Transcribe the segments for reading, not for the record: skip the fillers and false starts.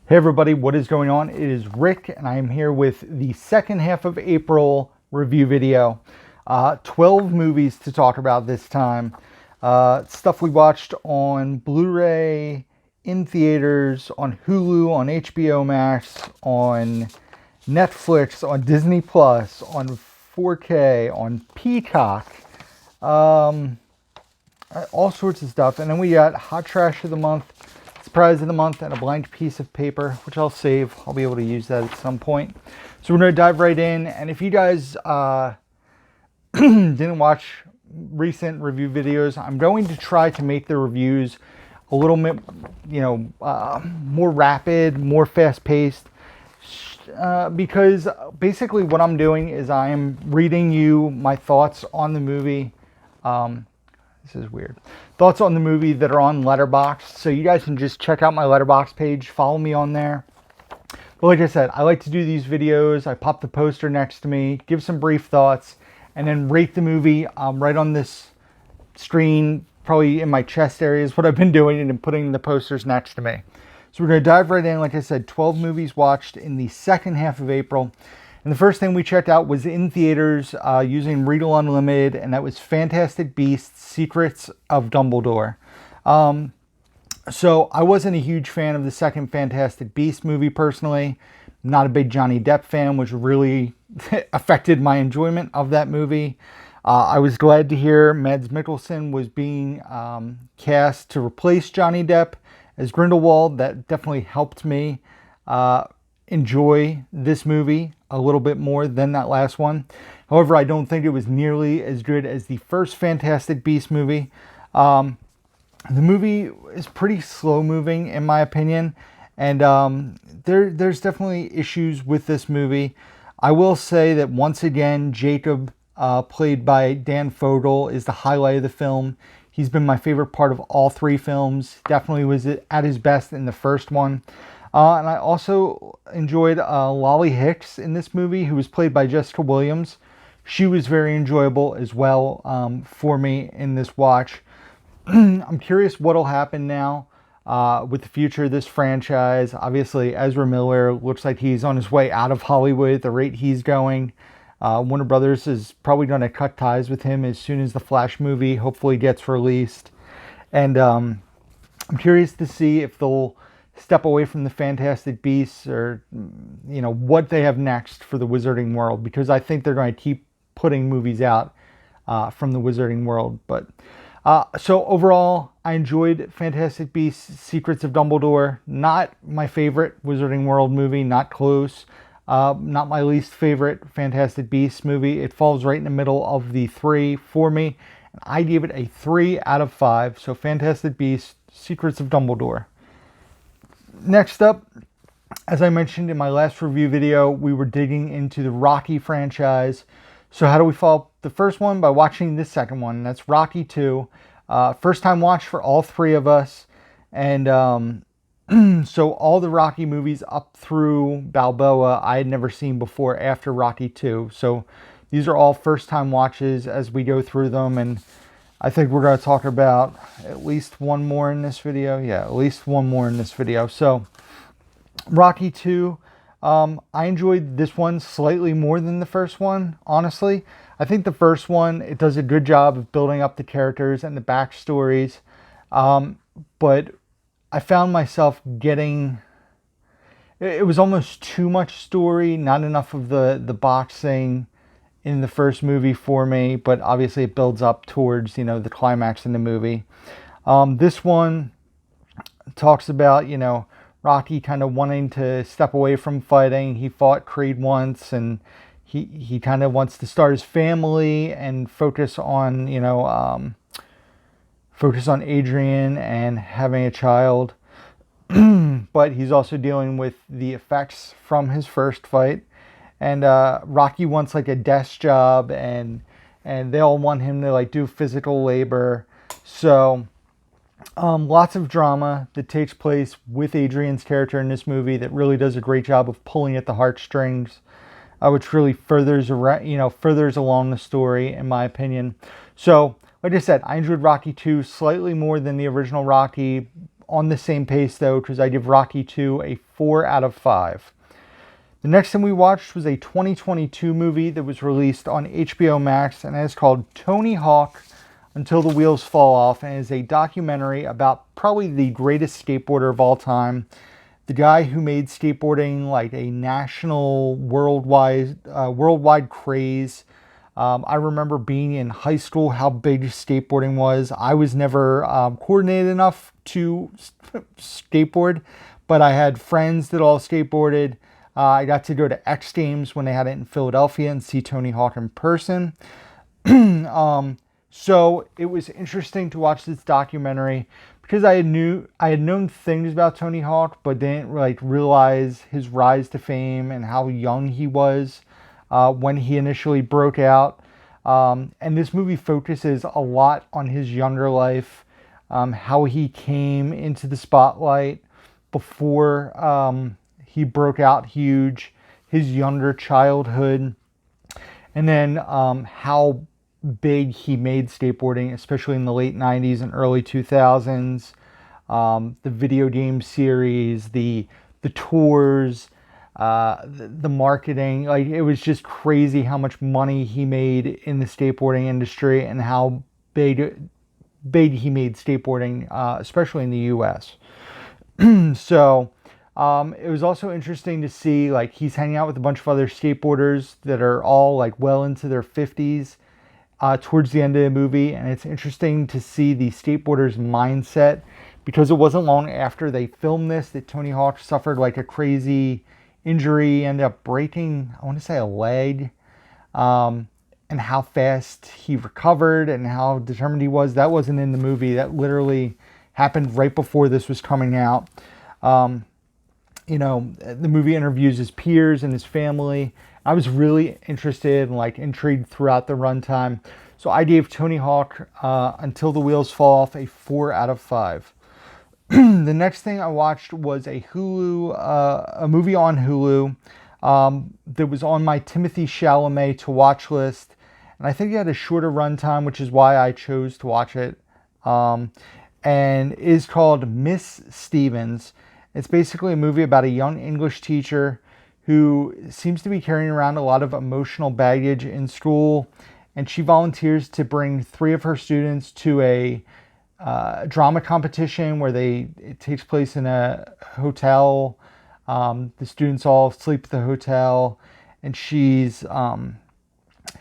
Hey everybody, what is going on? It is Rick, and I am here with the second half of April review video. 12 movies to talk about this time. Stuff we watched on Blu-ray, in theaters, on Hulu, on HBO Max, on Netflix, on Disney Plus, on 4K, on Peacock, all sorts of stuff. And then we got Hot Trash of the Month, Surprise of the Month, and a blank piece of paper, which I'll save. I'll be able to use that at some point. So we're going to dive right in. And if you guys didn't watch recent review videos, I'm going to try to make the reviews a little bit, more rapid, more fast-paced. Because basically what I'm doing is I am reading you my thoughts on the movie. This is weird. Thoughts on the movie that are on Letterboxd. So you guys can just check out my Letterboxd page. Follow me on there. But like I said, I like to do these videos. I pop the poster next to me, give some brief thoughts, and then rate the movie right on this screen, probably in my chest area is what I've been doing, and then putting the posters next to me. So we're going to dive right in. Like I said, 12 movies watched in the second half of April. And the first thing we checked out was in theaters using Regal Unlimited, and that was Fantastic Beasts: Secrets of Dumbledore. So I wasn't a huge fan of the second Fantastic Beasts movie personally. Not a big Johnny Depp fan, which really affected my enjoyment of that movie. I was glad to hear Mads Mikkelsen was being cast to replace Johnny Depp as Grindelwald. That definitely helped me enjoy this movie a little bit more than that last one. However, I don't think it was nearly as good as the first Fantastic Beasts movie. The movie is pretty slow moving in my opinion, and there's definitely issues with this movie. I will say that once again, Jacob, played by Dan Fogel, is the highlight of the film. He's been my favorite part of all three films. Definitely was at his best in the first one. And I also enjoyed Lolly Hicks in this movie, who was played by Jessica Williams. She was very enjoyable as well for me in this watch. I'm curious what will happen now with the future of this franchise. Obviously, Ezra Miller looks like he's on his way out of Hollywood at the rate he's going. Warner Brothers is probably going to cut ties with him as soon as the Flash movie hopefully gets released. And I'm curious to see if they'll step away from the Fantastic Beasts, or what they have next for the Wizarding World, because I think they're going to keep putting movies out from the Wizarding World. But so overall, I enjoyed Fantastic Beasts: Secrets of Dumbledore. Not my favorite Wizarding World movie, not close. Not my least favorite Fantastic Beasts movie. It falls right in the middle of the three for me. And I gave it a 3 out of 5. So Fantastic Beasts: Secrets of Dumbledore. Next up, as I mentioned in my last review video, we were digging into the Rocky franchise. So how do we follow up the first one? By watching this second one, and that's Rocky 2. First time watch for all three of us. And so all the Rocky movies up through Balboa I had never seen before after Rocky 2. So these are all first time watches as we go through them, and I think we're going to talk about at least one more in this video. Yeah, at least one more in this video. So, Rocky 2. I enjoyed this one slightly more than the first one, honestly. I think the first one, it does a good job of building up the characters and the backstories. But I found myself getting... It was almost too much story, not enough of the boxing in the first movie for me, but obviously it builds up towards, the climax in the movie. This one talks about, Rocky kind of wanting to step away from fighting. He fought Creed once, and he kind of wants to start his family and focus on, focus on Adrian and having a child. But he's also dealing with the effects from his first fight. And Rocky wants like a desk job, and they all want him to like do physical labor. So lots of drama that takes place with Adrian's character in this movie that really does a great job of pulling at the heartstrings, which really furthers along the story, in my opinion. So like I said, I enjoyed Rocky 2 slightly more than the original Rocky. on the same pace though, because I give Rocky 2 a 4 out of 5. The next thing we watched was a 2022 movie that was released on HBO Max, and it's called Tony Hawk Until the Wheels Fall Off, and is a documentary about probably the greatest skateboarder of all time, the guy who made skateboarding like a national, worldwide craze. I remember being in high school, how big skateboarding was. I was never coordinated enough to skateboard, but I had friends that all skateboarded. I got to go to X Games when they had it in Philadelphia and see Tony Hawk in person. So it was interesting to watch this documentary because I had known things about Tony Hawk, but didn't like realize his rise to fame and how young he was when he initially broke out. And this movie focuses a lot on his younger life, how he came into the spotlight before he broke out huge, his younger childhood, and then how big he made skateboarding, especially in the late 90s and early 2000s. The video game series, the tours, the marketing. Like, it was just crazy how much money he made in the skateboarding industry and how big he made skateboarding, especially in the US. So it was also interesting to see, like, he's hanging out with a bunch of other skateboarders that are all like well into their 50s towards the end of the movie, and it's interesting to see the skateboarders' mindset, because it wasn't long after they filmed this that Tony Hawk suffered like a crazy injury, ended up breaking, I want to say, a leg, and how fast he recovered and how determined he was. That wasn't in the movie. That literally happened right before this was coming out. The movie interviews his peers and his family. I was really interested and like intrigued throughout the runtime. So I gave Tony Hawk Until the Wheels Fall Off a 4 out of 5. The next thing I watched was a movie on Hulu that was on my Timothy Chalamet to watch list. And I think it had a shorter runtime, which is why I chose to watch it. And it is called Miss Stevens. It's basically a movie about a young English teacher who seems to be carrying around a lot of emotional baggage in school. And she volunteers to bring 3 of her students to a drama competition where it takes place in a hotel. The students all sleep at the hotel, and she's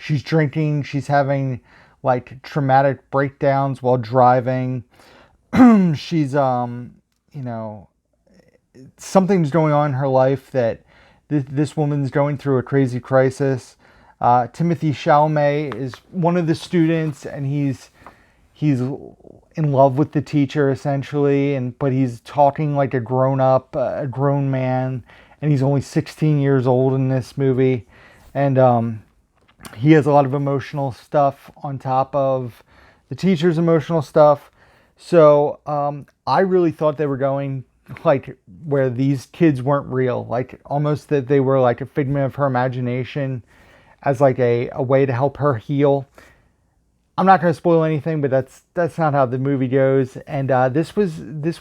drinking. She's having like traumatic breakdowns while driving. She's something's going on in her life that this woman's going through a crazy crisis. Timothy Chalamet is one of the students, and he's in love with the teacher essentially, but he's talking like a grown man, and he's only 16 years old in this movie, and he has a lot of emotional stuff on top of the teacher's emotional stuff. So I really thought they were going like where these kids weren't real, like almost that they were like a figment of her imagination as like a way to help her heal. I'm not going to spoil anything, but that's not how the movie goes. And this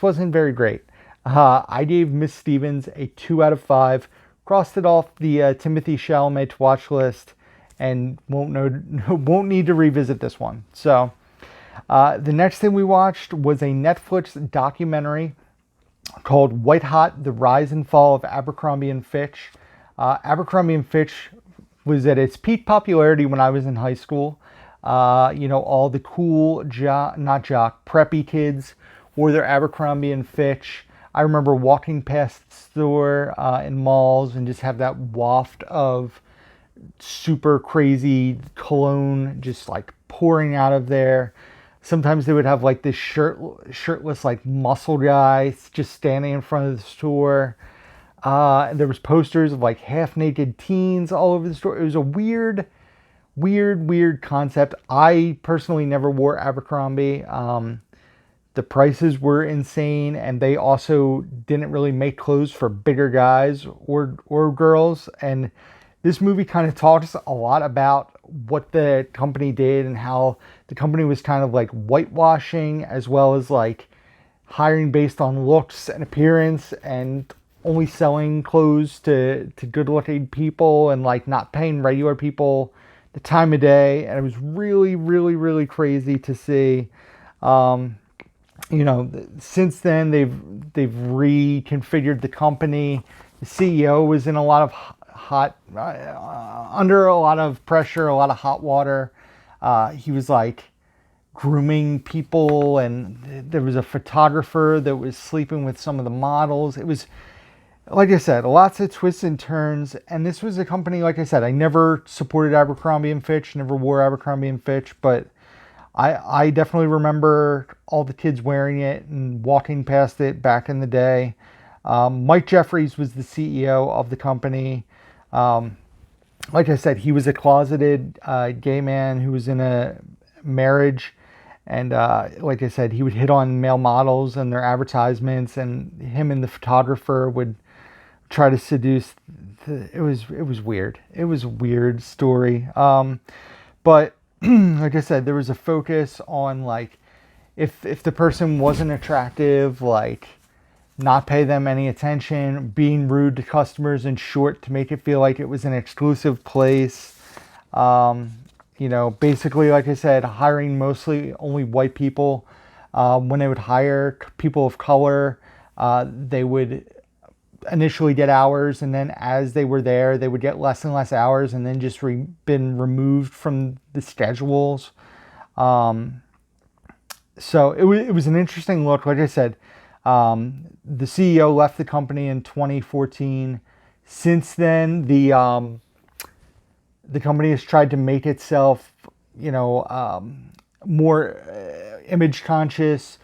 wasn't very great. I gave Miss Stevens a 2 out of 5. Crossed it off the Timothy Chalamet to watch list, and won't need to revisit this one. So the next thing we watched was a Netflix documentary called White Hot: The Rise and Fall of Abercrombie and Fitch. Abercrombie and Fitch was at its peak popularity when I was in high school. All the cool preppy kids wore their Abercrombie and Fitch. I remember walking past the store in malls and just have that waft of super crazy cologne just like pouring out of there. Sometimes they would have like this shirtless like muscle guy just standing in front of the store. There was posters of like half naked teens all over the store. It was a weird concept. I personally never wore Abercrombie. The prices were insane, and they also didn't really make clothes for bigger guys or girls. And this movie kind of talks a lot about what the company did and how the company was kind of like whitewashing, as well as like hiring based on looks and appearance and only selling clothes to good looking people and like not paying regular people the time of day. And it was really, really, really crazy to see. You know, since then they've reconfigured the company. The CEO was in a lot of under a lot of pressure, a lot of hot water. He was like grooming people, and there was a photographer that was sleeping with some of the models. It was, like I said, lots of twists and turns. And this was a company, like I said, I never supported Abercrombie and Fitch, never wore Abercrombie and Fitch, but I definitely remember all the kids wearing it and walking past it back in the day. Mike Jeffries was the CEO of the company. Like I said, he was a closeted gay man who was in a marriage. And like I said, he would hit on male models and their advertisements, and him and the photographer would try to seduce. It was weird. It was a weird story. But like I said, there was a focus on like if the person wasn't attractive, like not pay them any attention, being rude to customers, in short, to make it feel like it was an exclusive place. You know, basically, like I said, hiring mostly only white people. When they would hire people of color, they would initially get hours, and then as they were there, they would get less and less hours, and then just been removed from the schedules. So it was an interesting look. Like I said, the CEO left the company in 2014. Since then, the company has tried to make itself, you know, more image conscious.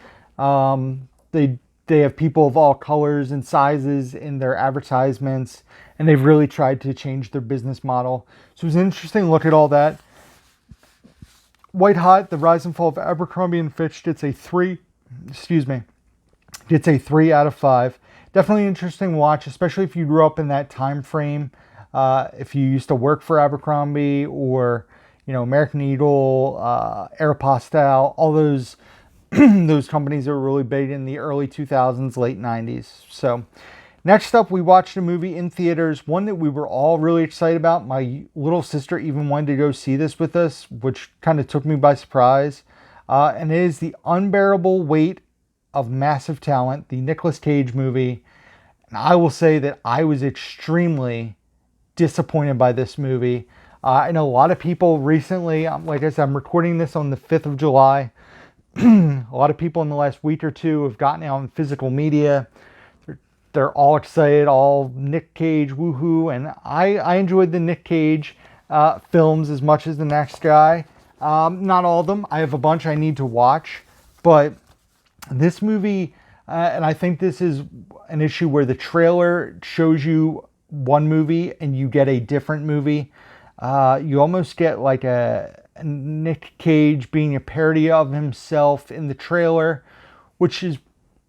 They have people of all colors and sizes in their advertisements, and they've really tried to change their business model. So it was an interesting look at all that. White Hot: The Rise and Fall of Abercrombie and Fitch gets a 3. Gets a 3 out of 5. Definitely an interesting watch, especially if you grew up in that time frame. If you used to work for Abercrombie or, you know, American Eagle, Aeropostale, all those those companies that were really big in the early 2000s, late 90s. So next up, we watched a movie in theaters, one that we were all really excited about. My little sister even wanted to go see this with us, which kind of took me by surprise. And it is The Unbearable Weight of Massive Talent, the Nicolas Cage movie. And I will say that I was extremely disappointed by this movie. I know a lot of people recently, like I said, I'm recording this on the 5th of July. A lot of people in the last week or two have gotten out on physical media. They're all excited, all Nick Cage, woohoo. And I enjoyed the Nick Cage films as much as the next guy. Not all of them. I have a bunch I need to watch. But this movie, and I think this is an issue where the trailer shows you one movie and you get a different movie. You almost get like a Nick Cage being a parody of himself in the trailer, which is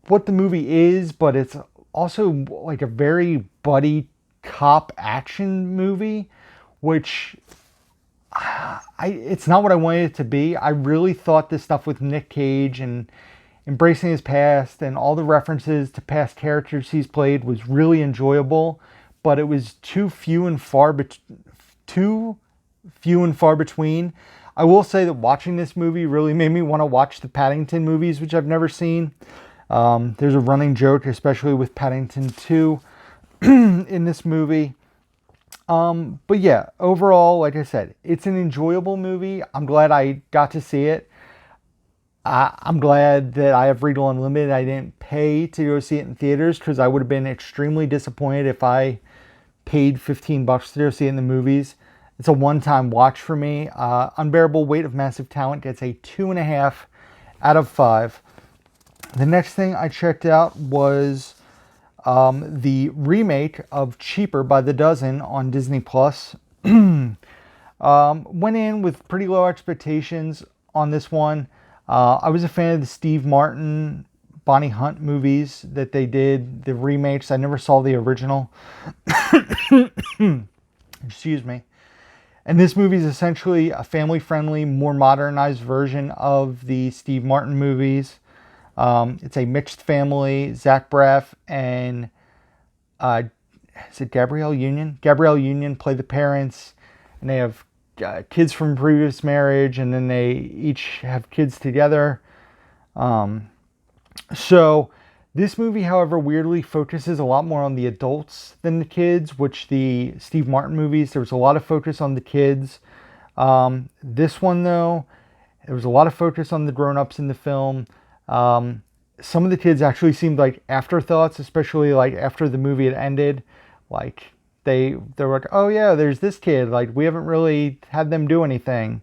what the movie is, but it's also like a very buddy cop action movie, which it's not what I wanted it to be. I really thought this stuff with Nick Cage and embracing his past and all the references to past characters he's played was really enjoyable, but it was too few and far between. I will say that watching this movie really made me want to watch the Paddington movies, which I've never seen. There's a running joke, especially with Paddington 2 in this movie. But yeah, overall, like I said, it's an enjoyable movie. I'm glad I got to see it. I'm glad that I have Regal Unlimited. I didn't pay to go see it in theaters, because I would have been extremely disappointed if I paid $15 to go see it in the movies. It's a one-time watch for me. Unbearable Weight of Massive Talent gets a 2.5 out of 5. The next thing I checked out was the remake of Cheaper by the Dozen on Disney+. Went in with pretty low expectations on this one. I was a fan of the Steve Martin, Bonnie Hunt movies that they did, the remakes. I never saw the original. Excuse me. And this movie is essentially a family-friendly, more modernized version of the Steve Martin movies. It's a mixed family. Zach Braff and is it Gabrielle Union? Gabrielle Union play the parents, and they have kids from previous marriage, and then they each have kids together. So this movie, however, weirdly focuses a lot more on the adults than the kids, which the Steve Martin movies, there was a lot of focus on the kids. This one, though, there was a lot of focus on the grown-ups in the film. Some of the kids actually seemed like afterthoughts, especially like after the movie had ended. Like they were like, oh yeah, there's this kid. Like we haven't really had them do anything.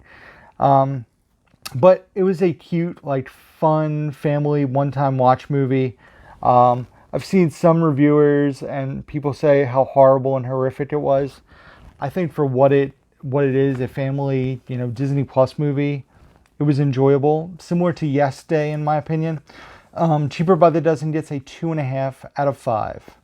But it was a cute, like fun family one-time watch movie. I've seen some reviewers and people say how horrible and horrific it was. I think for what it is, a family, Disney Plus movie, it was enjoyable. Similar to Yes Day, in my opinion. Cheaper by the Dozen gets a 2.5 out of 5.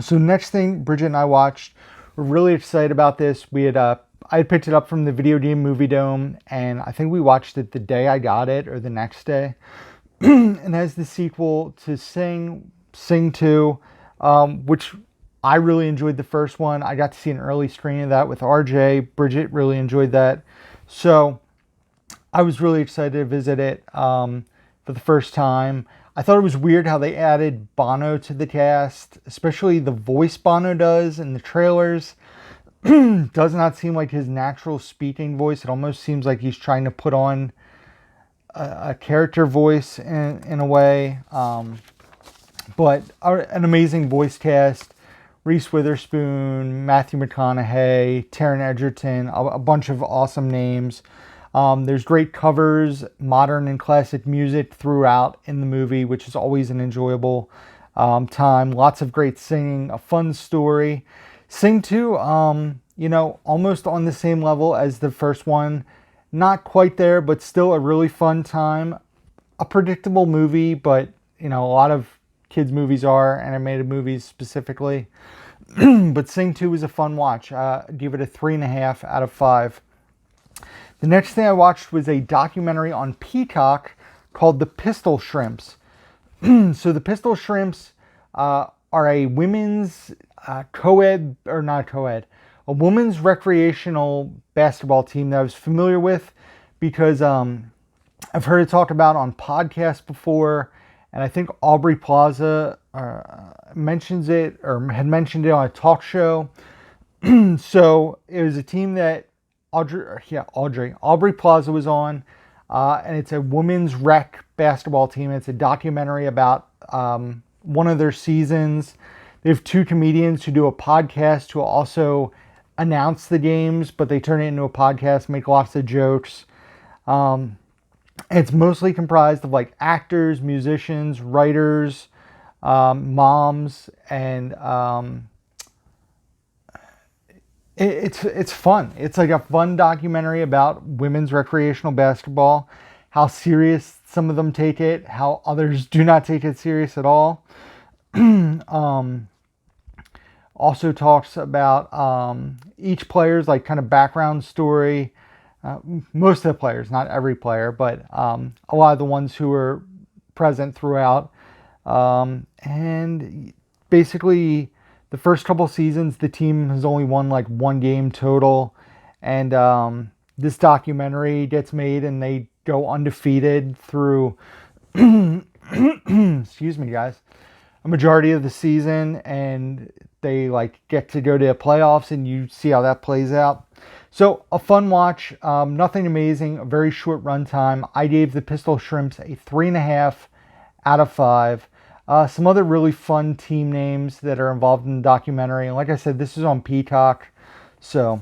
So next thing Bridget and I watched, we're really excited about this. I had picked it up from the Video Game Movie Dome, and I think we watched it the day I got it, or the next day. And as the sequel to Sing 2, which I really enjoyed the first one. I got to see an early screening of that with RJ. Bridget really enjoyed that. So I was really excited to visit it for the first time. I thought it was weird how they added Bono to the cast, especially the voice Bono does in the trailers. Does not seem like his natural speaking voice. It almost seems like he's trying to put on a character voice in a way. But an amazing voice cast. Reese Witherspoon, Matthew McConaughey, Taron Egerton, a bunch of awesome names. There's great covers, modern and classic music throughout in the movie, which is always an enjoyable time. Lots of great singing, a fun story. Sing 2, almost on the same level as the first one. Not quite there, but still a really fun time. A predictable movie, but, a lot of kids' movies are, animated movies specifically. But Sing 2 was a fun watch. Give it a 3.5 out of 5. The next thing I watched was a documentary on Peacock called The Pistol Shrimps. So the Pistol Shrimps are a women's a women's recreational basketball team that I was familiar with because I've heard it talked about on podcasts before, and I think Aubrey Plaza mentions it or had mentioned it on a talk show. So it was a team that Aubrey Plaza was on, and it's a women's rec basketball team. It's a documentary about one of their seasons. They have 2 comedians who do a podcast who also announce the games, but they turn it into a podcast, make lots of jokes. It's mostly comprised of like actors, musicians, writers, moms, and it's fun. It's like a fun documentary about women's recreational basketball, how serious some of them take it, how others do not take it serious at all. Also talks about each player's like kind of background story. Most of the players, not every player, but a lot of the ones who were present throughout. And basically, the first couple seasons, the team has only won like 1 game total. And this documentary gets made and they go undefeated through, excuse me, guys, a majority of the season. And they like get to go to the playoffs and you see how that plays out. So a fun watch, nothing amazing, a very short runtime. I gave the Pistol Shrimps a 3.5 out of 5. Some other really fun team names that are involved in the documentary. And like I said, this is on Peacock. So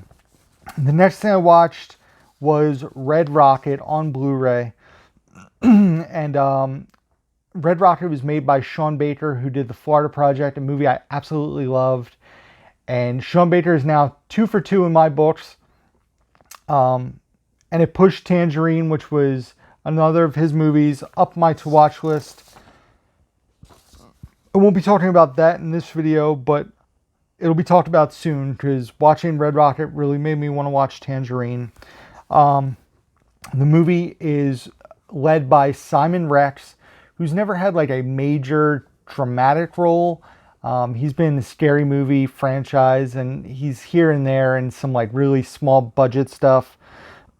the next thing I watched was Red Rocket on Blu-ray. And Red Rocket was made by Sean Baker, who did The Florida Project, a movie I absolutely loved. And Sean Baker is now 2 for 2 in my books. And it pushed Tangerine, which was another of his movies, up my to-watch list. I won't be talking about that in this video, but it'll be talked about soon because watching Red Rocket really made me want to watch Tangerine. The movie is led by Simon Rex, who's never had like a major dramatic role. He's been in the Scary Movie franchise, and he's here and there in some like really small budget stuff.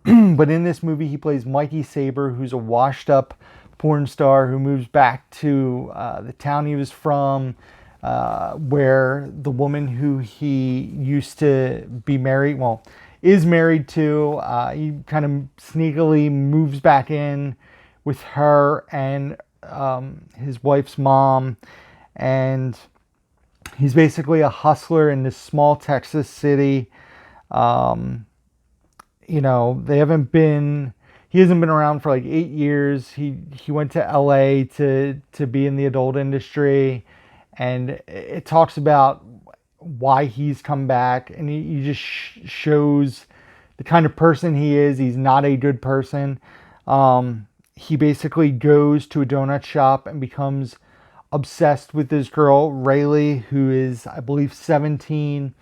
But in this movie, he plays Mikey Saber, who's a washed up porn star who moves back to the town he was from, where the woman who he used to be married, well, is married to, he kind of sneakily moves back in with her and his wife's mom. And he's basically a hustler in this small Texas city. You know, he hasn't been around for like 8 years. He went to LA to be in the adult industry, and it talks about why he's come back, and he just shows the kind of person he is. He's not a good person. He basically goes to a donut shop and becomes obsessed with this girl, Rayleigh, who is, I believe, 17.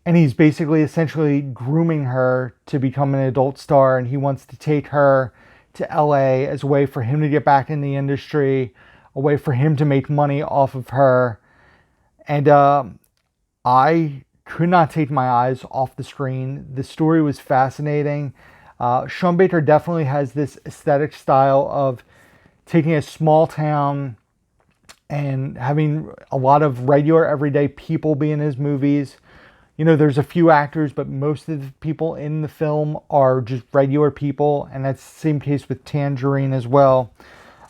And he's basically essentially grooming her to become an adult star. And he wants to take her to LA as a way for him to get back in the industry, a way for him to make money off of her. And I could not take my eyes off the screen. The story was fascinating. Sean Baker definitely has this aesthetic style of taking a small town and having a lot of regular everyday people be in his movies. You know, there's a few actors, but most of the people in the film are just regular people, and that's the same case with Tangerine as well.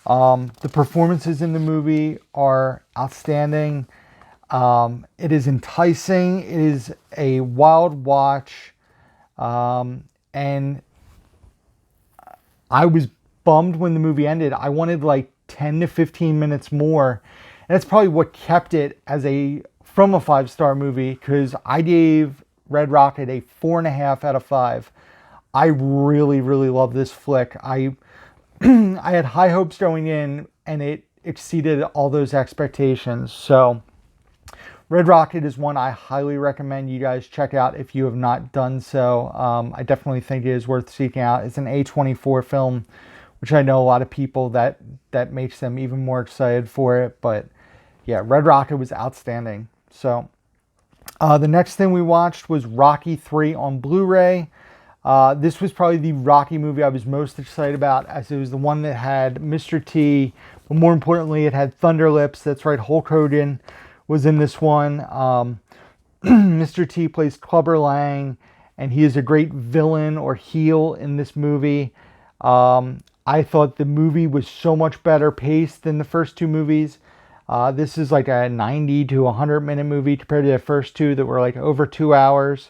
The performances in the movie are outstanding. It is enticing. It is a wild watch. And I was bummed when the movie ended. I wanted like 10 to 15 minutes more. And that's probably what kept it from a 5-star movie, because I gave Red Rocket a 4.5 out of 5. I really, really love this flick. I had high hopes going in, and it exceeded all those expectations. So Red Rocket is one I highly recommend you guys check out if you have not done so. I definitely think it is worth seeking out. It's an A24 film, which I know a lot of people that makes them even more excited for it. But yeah, Red Rocket was outstanding. So the next thing we watched was Rocky 3 on Blu-ray. This was probably the Rocky movie I was most excited about, as it was the one that had Mr. T, but more importantly, it had Thunder Lips. That's right, Hulk Hogan was in this one. Mr. T plays Clubber Lang, and he is a great villain or heel in this movie. I thought the movie was so much better paced than the first two movies. This is like a 90 to 100 minute movie compared to the first two that were like over 2 hours.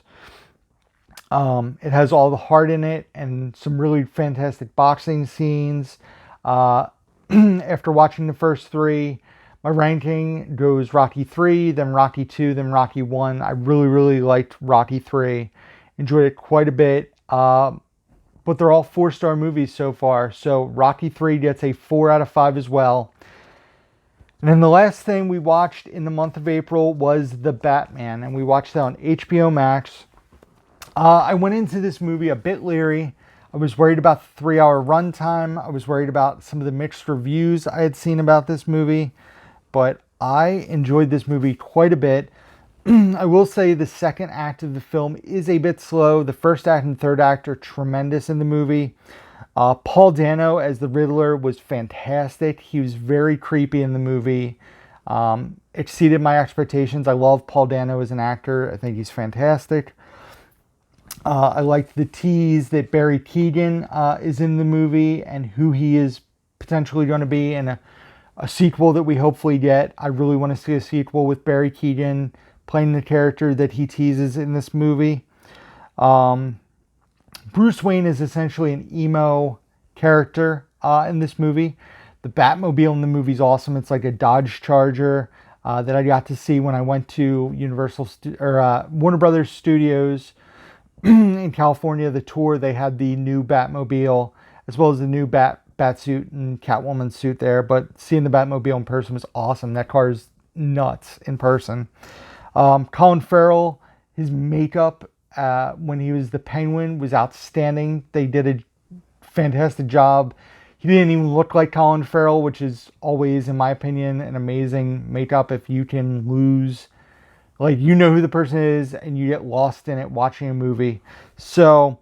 It has all the heart in it and some really fantastic boxing scenes. After watching the first three, my ranking goes Rocky 3, then Rocky 2, then Rocky 1. I really, really liked Rocky 3. Enjoyed it quite a bit. But they're all 4-star movies so far. So Rocky 3 gets a 4 out of 5 as well. And then the last thing we watched in the month of April was The Batman. And we watched that on HBO Max. I went into this movie a bit leery. I was worried about the 3-hour runtime. I was worried about some of the mixed reviews I had seen about this movie. But I enjoyed this movie quite a bit. I will say the second act of the film is a bit slow. The first act and third act are tremendous in the movie. Paul Dano as the Riddler was fantastic. He was very creepy in the movie. Exceeded my expectations. I love Paul Dano as an actor. I think he's fantastic. I liked the tease that Barry Keoghan is in the movie and who he is potentially going to be in a sequel that we hopefully get. I really want to see a sequel with Barry Keoghan playing the character that he teases in this movie. Bruce Wayne is essentially an emo character in this movie. The Batmobile in the movie is awesome. It's like a Dodge Charger that I got to see when I went to Warner Brothers Studios in California. The tour, they had the new Batmobile as well as the new Batsuit and Catwoman suit there. But seeing the Batmobile in person was awesome. That car is nuts in person. Colin Farrell, his makeup when he was the Penguin was outstanding. They did a fantastic job He didn't even look like Colin Farrell, which is always, in my opinion, an amazing makeup if you can lose, like, you know who the person is and you get lost in it watching a movie. So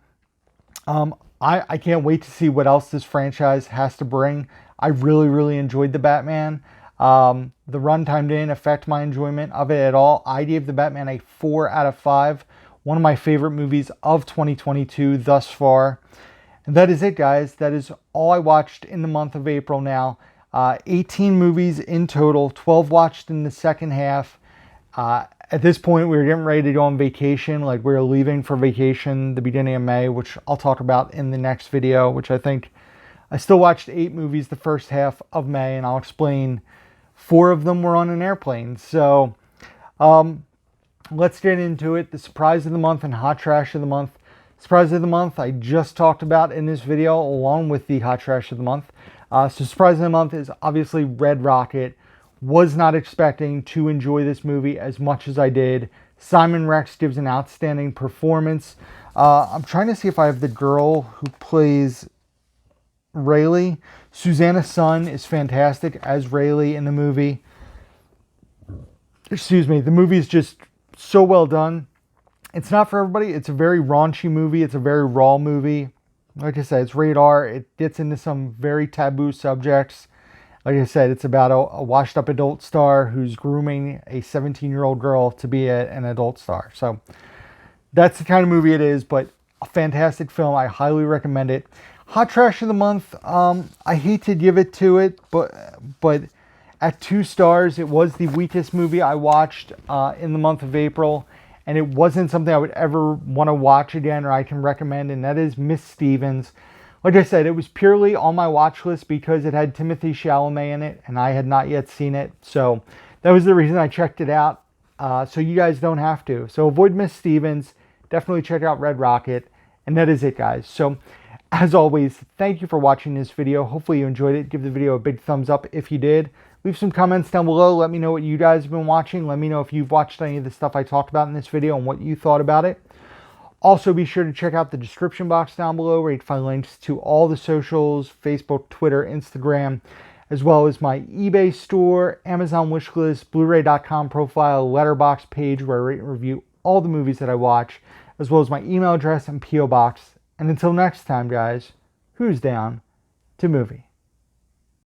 I can't wait to see what else this franchise has to bring. I really, really enjoyed the Batman. The runtime didn't affect my enjoyment of it at all. I gave the Batman a 4 out of 5. One of my favorite movies of 2022 thus far. And that is it, guys. That is all I watched in the month of April now. 18 movies in total, 12 watched in the second half. At this point, we were getting ready to go on vacation. Like, we were leaving for vacation the beginning of May, which I'll talk about in the next video, which I think I still watched 8 movies the first half of May, and I'll explain 4 of them were on an airplane. So let's get into it. The surprise of the month and hot trash of the month. Surprise of the month I just talked about in this video along with the hot trash of the month. So surprise of the month is obviously Red Rocket. Was not expecting to enjoy this movie as much as I did. Simon Rex gives an outstanding performance. I'm trying to see if I have the girl who plays Rayleigh. Susanna Sun is fantastic as Rayleigh in the movie. Excuse me. The movie is just so well done. It's not for everybody. It's a very raunchy movie. It's a very raw movie. Like I said, it's rated R. It gets into some very taboo subjects. Like I said, it's about a washed-up adult star who's grooming a 17-year-old girl to be an adult star. So that's the kind of movie it is, but a fantastic film. I highly recommend it. Hot trash of the month. I hate to give it to it, but at 2 stars, it was the weakest movie I watched in the month of April. And it wasn't something I would ever want to watch again or I can recommend, and that is Miss Stevens. Like I said, it was purely on my watch list because it had Timothée Chalamet in it, and I had not yet seen it. So that was the reason I checked it out, so you guys don't have to. So avoid Miss Stevens. Definitely check out Red Rocket. And that is it, guys. So as always, thank you for watching this video. Hopefully you enjoyed it. Give the video a big thumbs up if you did. Leave some comments down below. Let me know what you guys have been watching. Let me know if you've watched any of the stuff I talked about in this video and what you thought about it. Also, be sure to check out the description box down below where you can find links to all the socials, Facebook, Twitter, Instagram, as well as my eBay store, Amazon wishlist, Blu-ray.com profile, letterbox page where I rate and review all the movies that I watch, as well as my email address and P.O. box. And until next time, guys, who's down to movie?